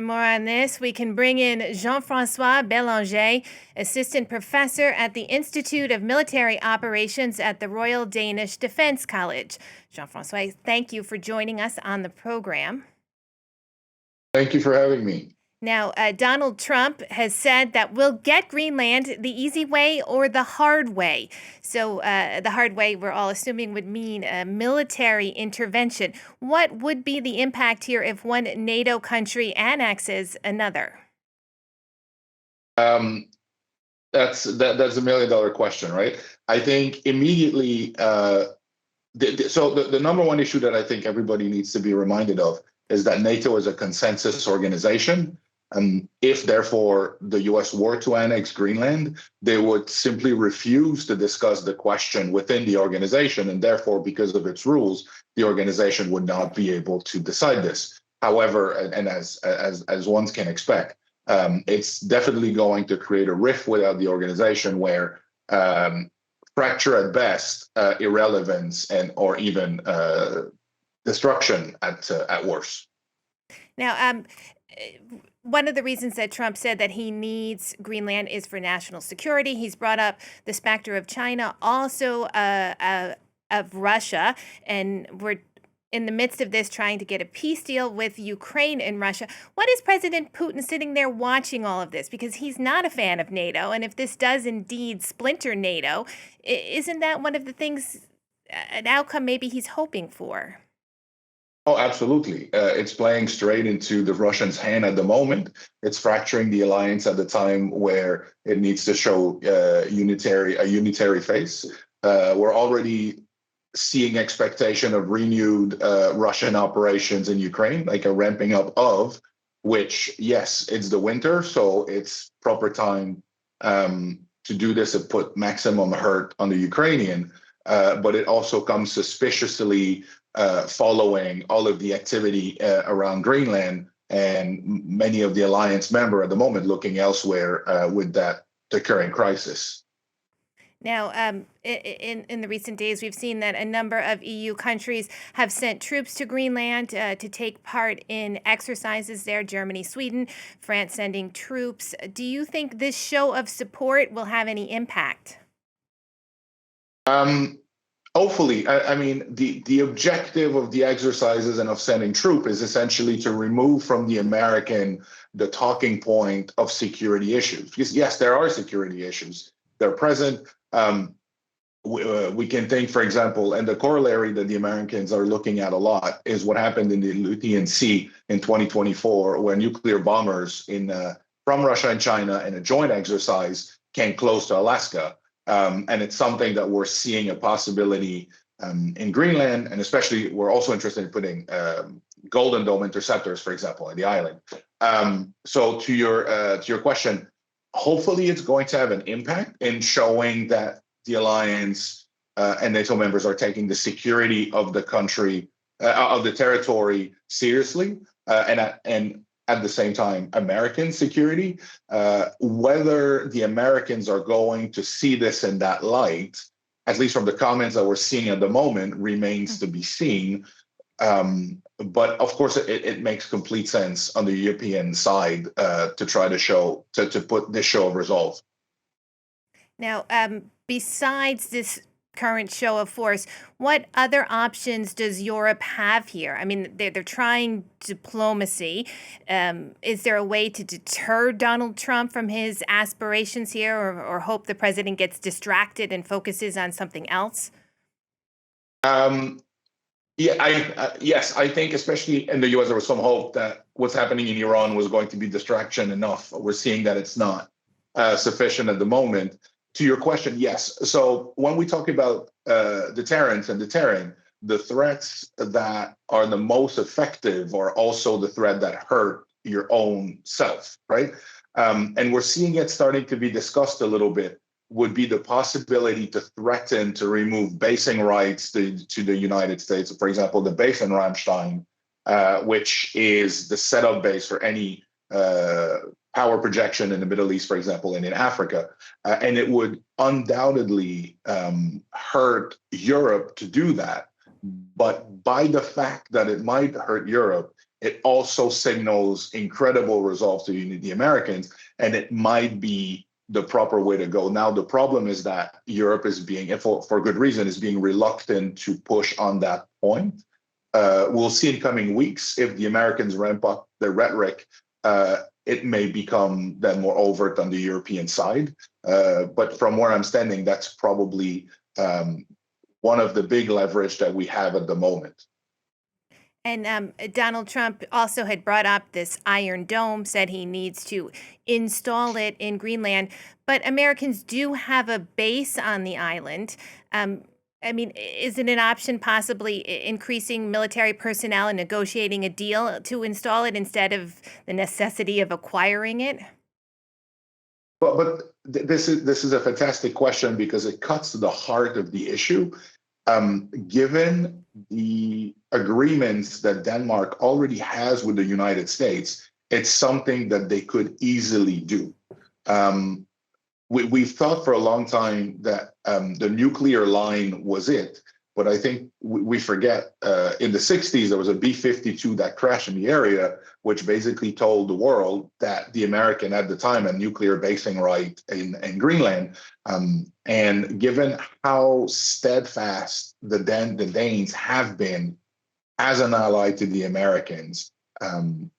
more on this, we can bring in Jean-François Bélanger, assistant professor at the Institute of Military Operations at the Royal Danish Defence College. Jean-François, thank you for joining us on the program. Thank you for having me. Now, Donald Trump has said that we'll get Greenland the easy way or the hard way. So the hard way, we're all assuming, would mean a military intervention. What would be the impact here if one NATO country annexes another? That's $1 million question, right? I think immediately. The number one issue that I think everybody needs to be reminded of is that NATO is a consensus organization. If, therefore, the US were to annex Greenland, they would simply refuse to discuss the question within the organization, and therefore, because of its rules, the organization would not be able to decide this. However, and as one can expect, it's definitely going to create a rift within the organization where fracture at best, irrelevance, or even destruction at worst. Now, one of the reasons that Trump said that he needs Greenland is for national security. He's brought up the specter of China, also of Russia, and we're in the midst of this trying to get a peace deal with Ukraine and Russia. What is President Putin sitting there watching all of this? Because he's not a fan of NATO, and if this does indeed splinter NATO, isn't that one of the things, an outcome maybe he's hoping for? Oh, absolutely. It's playing straight into the Russians' hand at the moment. It's fracturing the alliance at the time where it needs to show a unitary face. We're already seeing expectation of renewed Russian operations in Ukraine, like a ramping up of, which, yes, it's the winter, so it's proper time to do this and put maximum hurt on the Ukrainian. But it also comes suspiciously following all of the activity around Greenland, and many of the alliance members at the moment looking elsewhere with the current crisis. Now, in the recent days, we've seen that a number of EU countries have sent troops to Greenland to take part in exercises there. Germany, Sweden, France sending troops. Do you think this show of support will have any impact? Hopefully. I mean, the objective of the exercises and of sending troops is essentially to remove from the talking point of security issues. Because, yes, there are security issues. They're present. We can think, for example, and the corollary that the Americans are looking at a lot is what happened in the Aleutian Sea in 2024, where nuclear bombers from Russia and China in a joint exercise came close to Alaska. And it's something that we're seeing a possibility in Greenland, and especially we're also interested in putting Golden Dome interceptors, for example, in the island. So to your question, hopefully it's going to have an impact in showing that the alliance and NATO members are taking the security of the country, of the territory seriously, and at the same time, American security. Whether the Americans are going to see this in that light, at least from the comments that we're seeing at the moment, remains to be seen. But of course, it makes complete sense on the European side to try to put this show of resolve. Now, besides this current show of force, what other options does Europe have here? I mean, they're trying diplomacy. Is there a way to deter Donald Trump from his aspirations here, or hope the president gets distracted and focuses on something else? Yes, I think especially in the US, there was some hope that what's happening in Iran was going to be distraction enough. We're seeing that it's not sufficient at the moment. To your question, yes. So when we talk about deterrence and deterring, the threats that are the most effective are also the threat that hurt your own self, right? And we're seeing it starting to be discussed a little bit, would be the possibility to threaten to remove basing rights to the United States. For example, the base in Ramstein, which is the setup base for any power projection in the Middle East, for example, and in Africa. And it would undoubtedly hurt Europe to do that. But by the fact that it might hurt Europe, it also signals incredible resolve to unite the Americans, and it might be the proper way to go. Now, the problem is that Europe is being, for good reason, is being reluctant to push on that point. We'll see in coming weeks if the Americans ramp up their rhetoric. It may become then more overt on the European side. But from where I'm standing, that's probably one of the big leverage that we have at the moment. And Donald Trump also had brought up this Iron Dome, said he needs to install it in Greenland. But Americans do have a base on the island. I mean, is it an option possibly increasing military personnel and negotiating a deal to install it instead of the necessity of acquiring it? But this is a fantastic question because it cuts to the heart of the issue. Given the agreements that Denmark already has with the United States, it's something that they could easily do. We've thought for a long time that the nuclear line was it, but I think we forget in the 60s, there was a B-52 that crashed in the area, which basically told the world that the American at the time had nuclear basing right in Greenland. And given how steadfast the Danes have been as an ally to the Americans,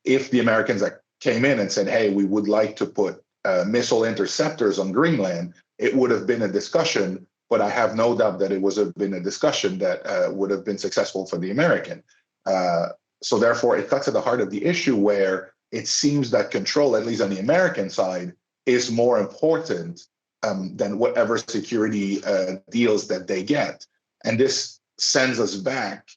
if the Americans came in and said, hey, we would like to put missile interceptors on Greenland, it would have been a discussion, but I have no doubt that it would have been a discussion that would have been successful for the American. So therefore, it cuts at the heart of the issue where it seems that control, at least on the American side, is more important than whatever security deals that they get. And this sends us back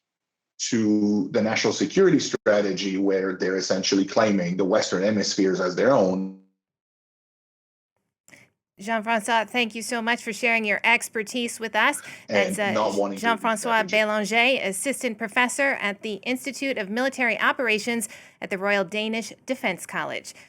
to the national security strategy where they're essentially claiming the Western hemispheres as their own. Jean-François, thank you so much for sharing your expertise with us. That's Jean-François Bélanger, Assistant Professor at the Institute of Military Operations at the Royal Danish Defence College.